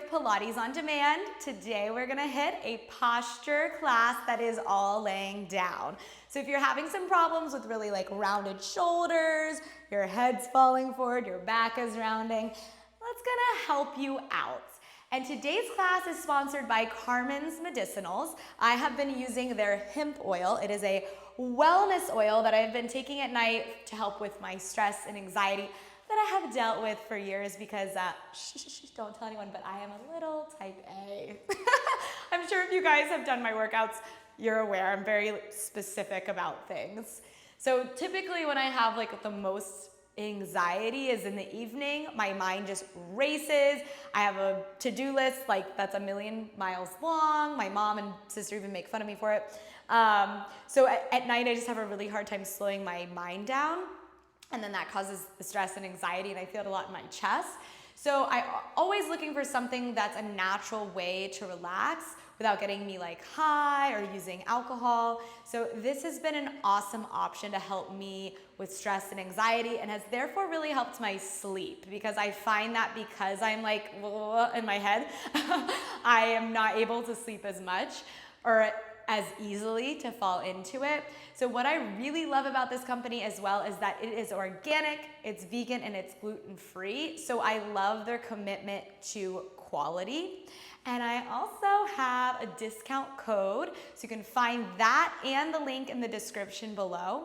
with Pilates on Demand. Today we're gonna hit a posture class that is all laying down. So if you're having some problems with really like rounded shoulders, your head's falling forward, your back is rounding, that's gonna help you out. And today's class is sponsored by Carmen's Medicinals. I have been using their hemp oil. It is a wellness oil that I've been taking at night to help with my stress and anxiety that I have dealt with for years because, don't tell anyone, but I am a little type A. I'm sure if you guys have done my workouts, you're aware I'm very specific about things. So typically when I have like the most anxiety is in the evening. My mind just races. I have a to-do list like that's 1,000,000 miles long. My mom and sister even make fun of me for it. So at night I just have a really hard time slowing my mind down. And then that causes the stress and anxiety, and I feel it a lot in my chest. So I'm always looking for something that's a natural way to relax without getting me like high or using alcohol. So this has been an awesome option to help me with stress and anxiety and has therefore really helped my sleep because I find that because I'm like in my head, I am not able to sleep as much or as easily to fall into it. So what I really love about this company as well is that it is organic, it's vegan, and it's gluten-free. So I love their commitment to quality. And I also have a discount code, so you can find that and the link in the description below.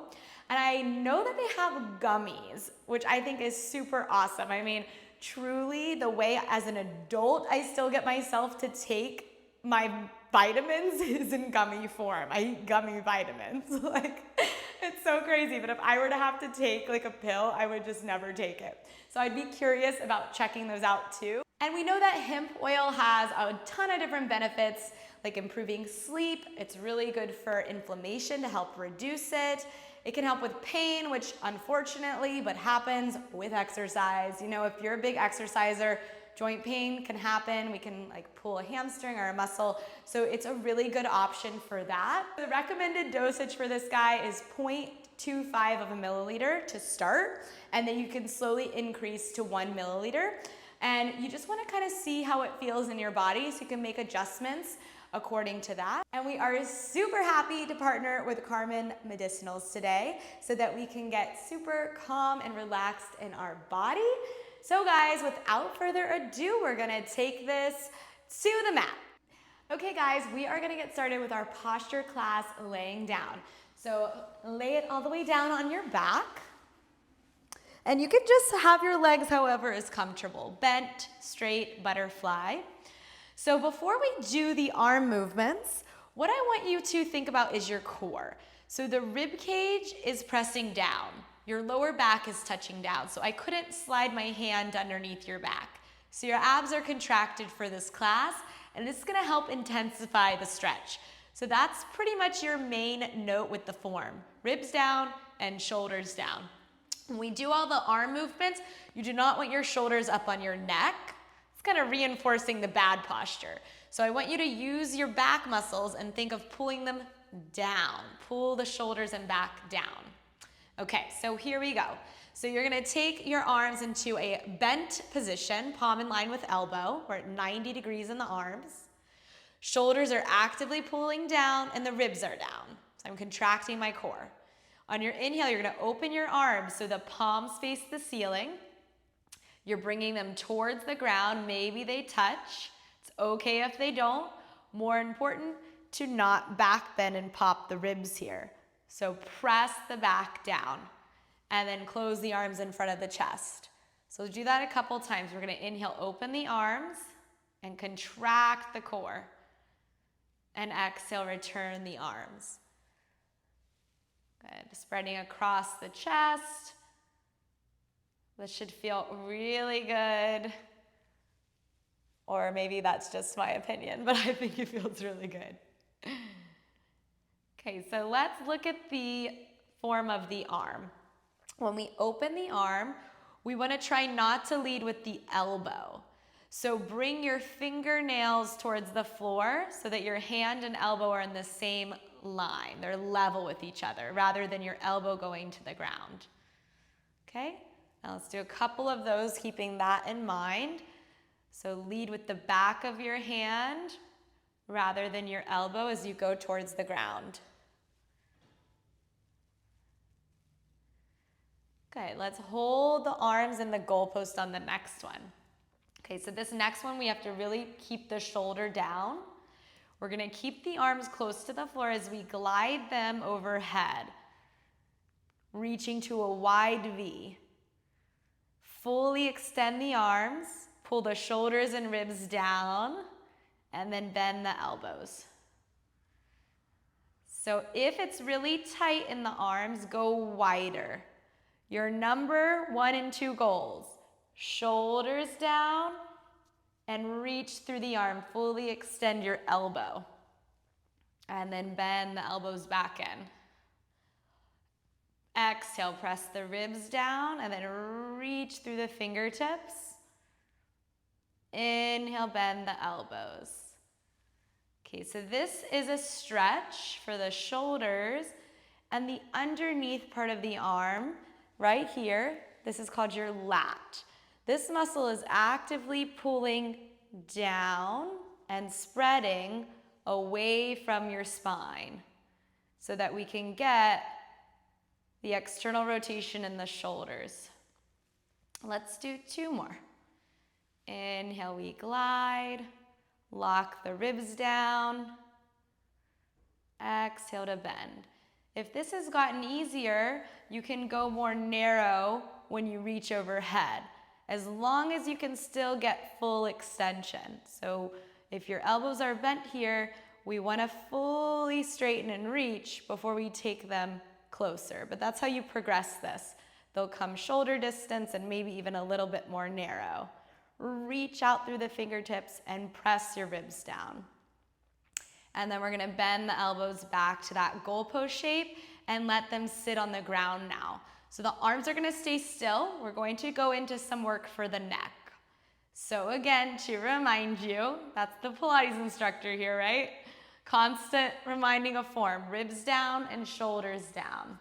And I know that they have gummies, which I think is super awesome. I mean, truly the way as an adult I still get myself to take my vitamins is in gummy form. I eat gummy vitamins. Like, it's so crazy. But if I were to have to take like a pill, I would just never take it. So I'd be curious about checking those out too. And we know that hemp oil has a ton of different benefits, like improving sleep. It's really good for inflammation to help reduce it. It can help with pain, which unfortunately, but happens with exercise. You know, if you're a big exerciser, joint pain can happen. We can like pull a hamstring or a muscle. So it's a really good option for that. The recommended dosage for this guy is 0.25 of a milliliter to start, and then you can slowly increase to 1 milliliter. And you just wanna kind of see how it feels in your body so you can make adjustments according to that. And we are super happy to partner with Carmen Medicinals today so that we can get super calm and relaxed in our body. So guys, without further ado, we're gonna take this to the mat. Okay guys, we are gonna get started with our posture class laying down. So lay it all the way down on your back. And you can just have your legs however is comfortable. Bent, straight, butterfly. So before we do the arm movements, what I want you to think about is your core. So the rib cage is pressing down. Your lower back is touching down. So I couldn't slide my hand underneath your back. So your abs are contracted for this class, and this is gonna help intensify the stretch. So that's pretty much your main note with the form. Ribs down and shoulders down. When we do all the arm movements, you do not want your shoulders up on your neck. It's kind of reinforcing the bad posture. So I want you to use your back muscles and think of pulling them down. Pull the shoulders and back down. Okay, so here we go. So you're gonna take your arms into a bent position, palm in line with elbow. We're at 90 degrees in the arms. Shoulders are actively pulling down and the ribs are down. So I'm contracting my core. On your inhale, you're gonna open your arms so the palms face the ceiling. You're bringing them towards the ground. Maybe they touch. It's okay if they don't. More important, to not back bend and pop the ribs here. So press the back down and then close the arms in front of the chest. So do that a couple times. We're gonna inhale, open the arms and contract the core. And exhale, return the arms. Good, spreading across the chest. This should feel really good. Or maybe that's just my opinion, but I think it feels really good. Okay, so let's look at the form of the arm. When we open the arm, we want to try not to lead with the elbow. So bring your fingernails towards the floor so that your hand and elbow are in the same line. They're level with each other rather than your elbow going to the ground. Okay, now let's do a couple of those, keeping that in mind. So lead with the back of your hand rather than your elbow as you go towards the ground. Okay, let's hold the arms in the goalpost on the next one. Okay, so this next one we have to really keep the shoulder down. We're gonna keep the arms close to the floor as we glide them overhead, reaching to a wide V. Fully extend the arms, pull the shoulders and ribs down, and then bend the elbows. So if it's really tight in the arms, go wider. Your number 1 and 2 goals: shoulders down and reach through the arm. Fully extend your elbow. And then bend the elbows back in. Exhale, press the ribs down and then reach through the fingertips. Inhale, bend the elbows. Okay, so this is a stretch for the shoulders and the underneath part of the arm, right here. This is called your lat. This muscle is actively pulling down and spreading away from your spine so that we can get the external rotation in the shoulders. Let's do 2 more. Inhale, we glide. Lock the ribs down. Exhale to bend. If this has gotten easier, you can go more narrow when you reach overhead, as long as you can still get full extension. So if your elbows are bent here, we want to fully straighten and reach before we take them closer. But that's how you progress this. They'll come shoulder distance and maybe even a little bit more narrow. Reach out through the fingertips and press your ribs down. And then we're gonna bend the elbows back to that goalpost shape and let them sit on the ground now. So the arms are gonna stay still. We're going to go into some work for the neck. So again, to remind you, that's the Pilates instructor here, right? Constant reminding of form, ribs down and shoulders down.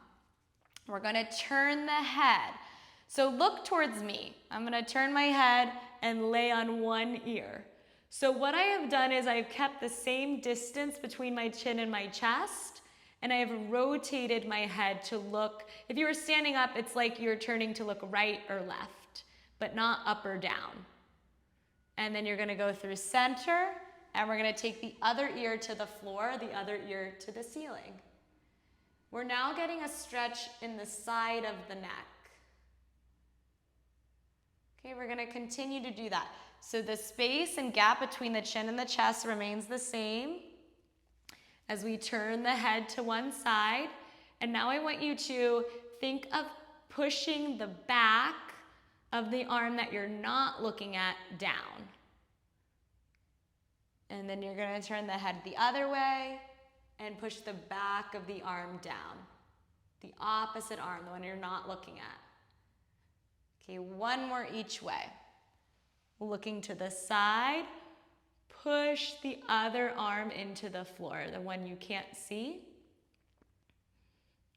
We're gonna turn the head. So look towards me. I'm gonna turn my head and lay on one ear. So what I have done is I've kept the same distance between my chin and my chest, and I have rotated my head to look, if you were standing up, it's like you're turning to look right or left, but not up or down. And then you're gonna go through center, and we're gonna take the other ear to the floor, the other ear to the ceiling. We're now getting a stretch in the side of the neck. Okay, we're gonna continue to do that. So the space and gap between the chin and the chest remains the same as we turn the head to one side. And now I want you to think of pushing the back of the arm that you're not looking at down. And then you're gonna turn the head the other way and push the back of the arm down. The opposite arm, the one you're not looking at. Okay, one more each way. Looking to the side, push the other arm into the floor, the one you can't see.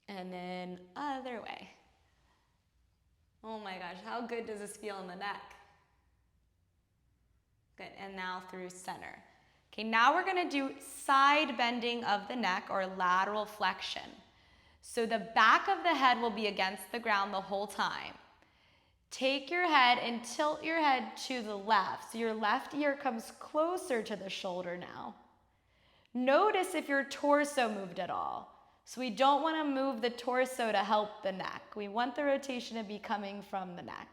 And then other way. Oh my gosh, how good does this feel in the neck? Good, and now through center. Okay, now we're gonna do side bending of the neck or lateral flexion. So the back of the head will be against the ground the whole time. Take your head and tilt your head to the left. So your left ear comes closer to the shoulder now. Notice if your torso moved at all. So we don't want to move the torso to help the neck. We want the rotation to be coming from the neck.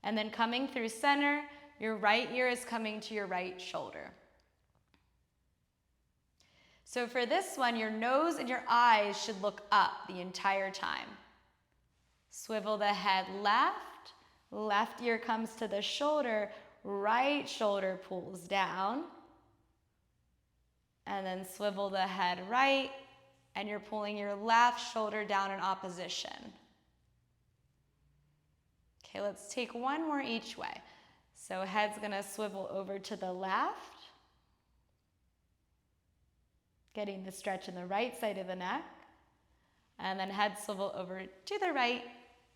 And then coming through center, your right ear is coming to your right shoulder. So for this one, your nose and your eyes should look up the entire time. Swivel the head left. Left ear comes to the shoulder, right shoulder pulls down. And then swivel the head right, and you're pulling your left shoulder down in opposition. Okay, let's take one more each way. So head's gonna swivel over to the left, getting the stretch in the right side of the neck. And then head swivel over to the right,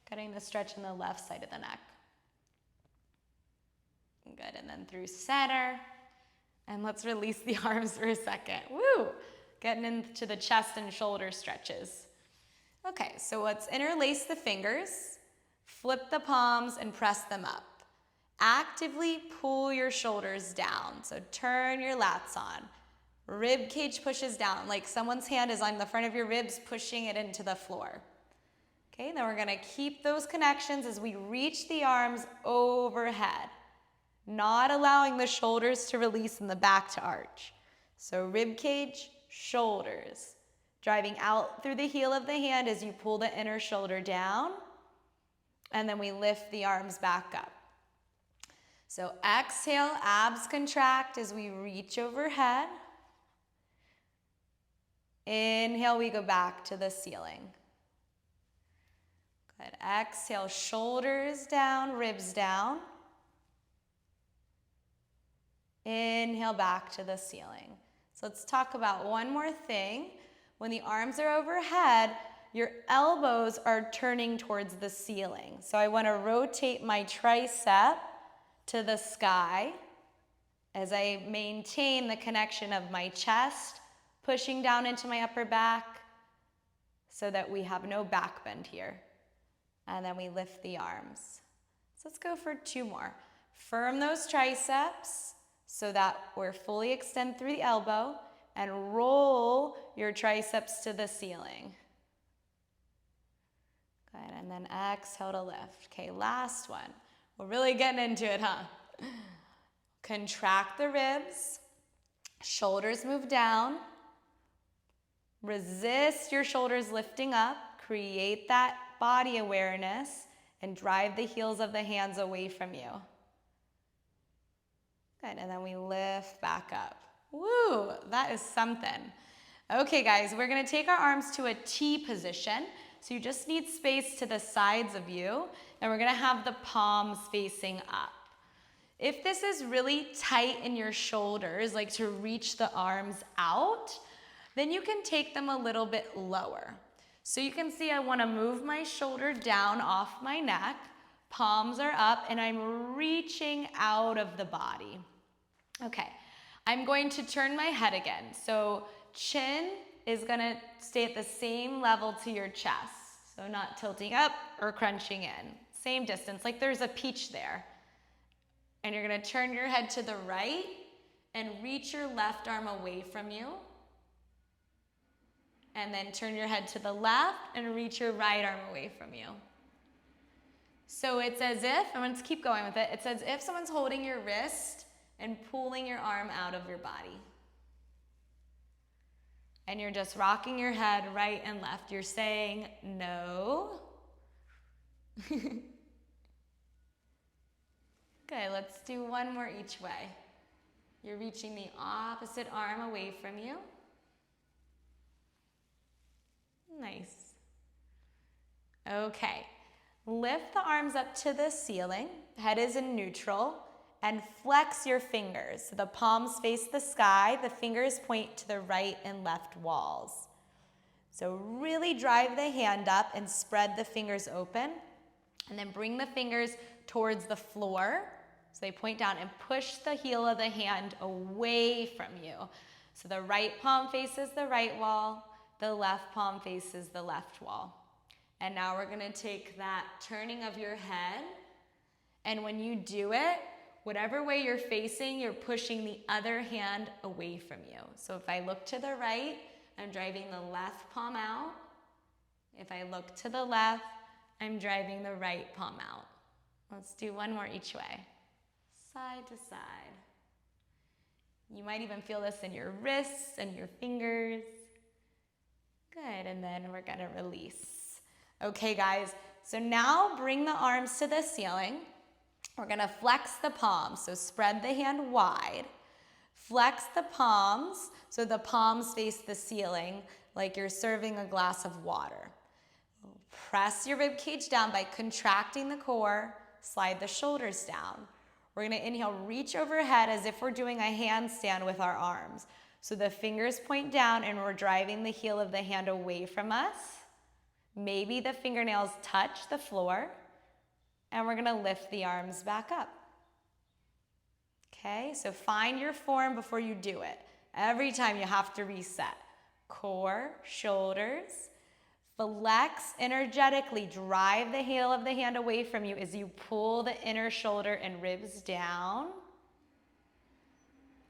getting the stretch in the left side of the neck. Good, and then through center. And let's release the arms for a second. Woo! Getting into the chest and shoulder stretches. Okay, so let's interlace the fingers, flip the palms, and press them up. Actively pull your shoulders down. So turn your lats on. Rib cage pushes down, like someone's hand is on the front of your ribs, pushing it into the floor. Okay, then we're gonna keep those connections as we reach the arms overhead, not allowing the shoulders to release and the back to arch. So rib cage, shoulders, driving out through the heel of the hand as you pull the inner shoulder down, and then we lift the arms back up. So exhale, abs contract as we reach overhead. Inhale, we go back to the ceiling. Good. Exhale, shoulders down, ribs down. Inhale, back to the ceiling. So let's talk about one more thing. When the arms are overhead, your elbows are turning towards the ceiling. So I want to rotate my tricep to the sky as I maintain the connection of my chest, pushing down into my upper back so that we have no back bend here. And then we lift the arms. So let's go for 2 more. Firm those triceps so that we're fully extend through the elbow, and roll your triceps to the ceiling. Good, and then exhale to lift. Okay, last one. We're really getting into it, huh? Contract the ribs, shoulders move down, resist your shoulders lifting up, create that body awareness, and drive the heels of the hands away from you. Good, and then we lift back up. Woo, that is something. Okay guys, we're gonna take our arms to a T position. So you just need space to the sides of you, and we're gonna have the palms facing up. If this is really tight in your shoulders, like to reach the arms out, then you can take them a little bit lower. So you can see I wanna move my shoulder down off my neck, palms are up, and I'm reaching out of the body. Okay, I'm going to turn my head again. So chin is gonna stay at the same level to your chest. So not tilting up or crunching in. Same distance, like there's a peach there. And you're gonna turn your head to the right and reach your left arm away from you. And then turn your head to the left and reach your right arm away from you. So it's as if, and let's keep going with it, it's as if someone's holding your wrist and pulling your arm out of your body. And you're just rocking your head right and left. You're saying no. Okay, let's do one more each way. You're reaching the opposite arm away from you. Nice. Okay, lift the arms up to the ceiling. Head is in neutral. And flex your fingers. So the palms face the sky, the fingers point to the right and left walls. So really drive the hand up and spread the fingers open. And then bring the fingers towards the floor. So they point down and push the heel of the hand away from you. So the right palm faces the right wall, the left palm faces the left wall. And now we're gonna take that turning of your head, and when you do it, whatever way you're facing, you're pushing the other hand away from you. So if I look to the right, I'm driving the left palm out. If I look to the left, I'm driving the right palm out. Let's do one more each way. Side to side. You might even feel this in your wrists and your fingers. Good, and then we're gonna release. Okay guys, so now bring the arms to the ceiling. We're gonna flex the palms, so spread the hand wide. Flex the palms, so the palms face the ceiling like you're serving a glass of water. Press your rib cage down by contracting the core, slide the shoulders down. We're gonna inhale, reach overhead as if we're doing a handstand with our arms. So the fingers point down and we're driving the heel of the hand away from us. Maybe the fingernails touch the floor. And we're gonna lift the arms back up. Okay, so find your form before you do it. Every time you have to reset. Core, shoulders. Flex energetically. Drive the heel of the hand away from you as you pull the inner shoulder and ribs down.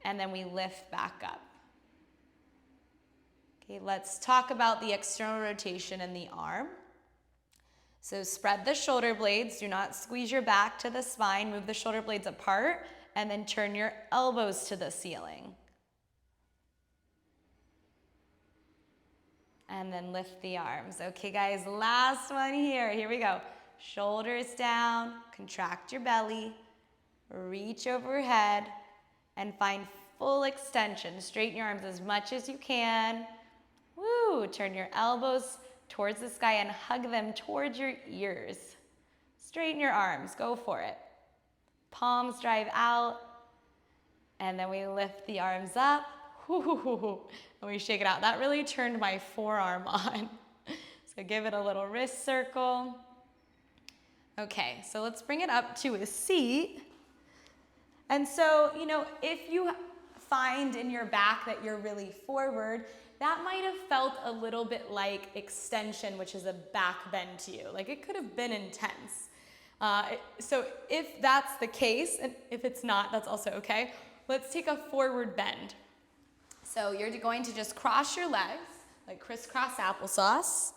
And then we lift back up. Okay, let's talk about the external rotation in the arm. So spread the shoulder blades. Do not squeeze your back to the spine. Move the shoulder blades apart and then turn your elbows to the ceiling. And then lift the arms. Okay, guys, last one here. Here we go. Shoulders down, contract your belly, reach overhead, and find full extension. Straighten your arms as much as you can. Woo! Turn your elbows towards the sky and hug them towards your ears. Straighten your arms. Go for it. Palms drive out. And then we lift the arms up. Woo-hoo-hoo-hoo. And we shake it out. That really turned my forearm on. So give it a little wrist circle. Okay, so let's bring it up to a seat. And so, if you find in your back that you're really forward, that might have felt a little bit like extension, which is a back bend to you. Like it could have been intense. So if that's the case, and if it's not, that's also okay. Let's take a forward bend. So you're going to just cross your legs, like crisscross applesauce,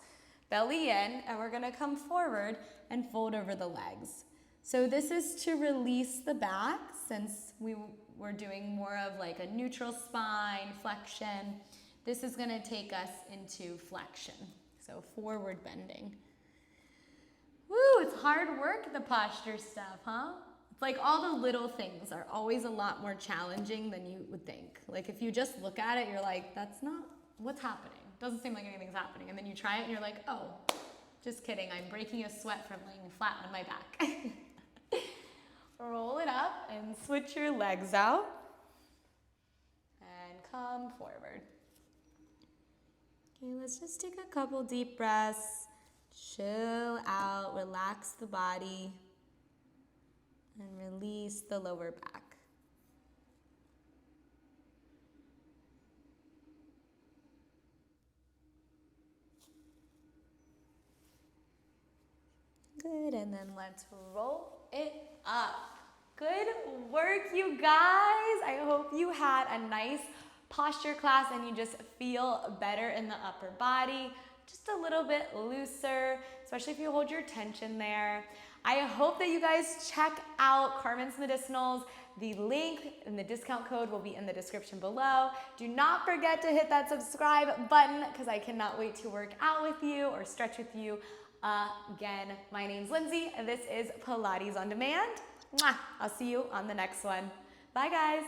belly in, and we're gonna come forward and fold over the legs. So this is to release the back, since we were doing more of like a neutral spine, flexion. This is gonna take us into flexion, so forward bending. Woo, it's hard work, the posture stuff, huh? It's like all the little things are always a lot more challenging than you would think. Like if you just look at it, you're like, that's not what's happening. Doesn't seem like anything's happening. And then you try it and you're like, oh, just kidding. I'm breaking a sweat from laying flat on my back. Roll it up and switch your legs out. And come forward. Okay, let's just take a couple deep breaths. Chill out, relax the body. And release the lower back. Good, and then let's roll it up. Good work, you guys. I hope you had a nice posture class and you just feel better in the upper body, just a little bit looser, especially if you hold your tension there. I hope that you guys check out Carmen's Medicinals. The link and the discount code will be in the description below. Do not forget to hit that subscribe button because I cannot wait to work out with you or stretch with you again. My name's Lindsay and this is Pilates on Demand. Mwah! I'll see you on the next one. Bye guys.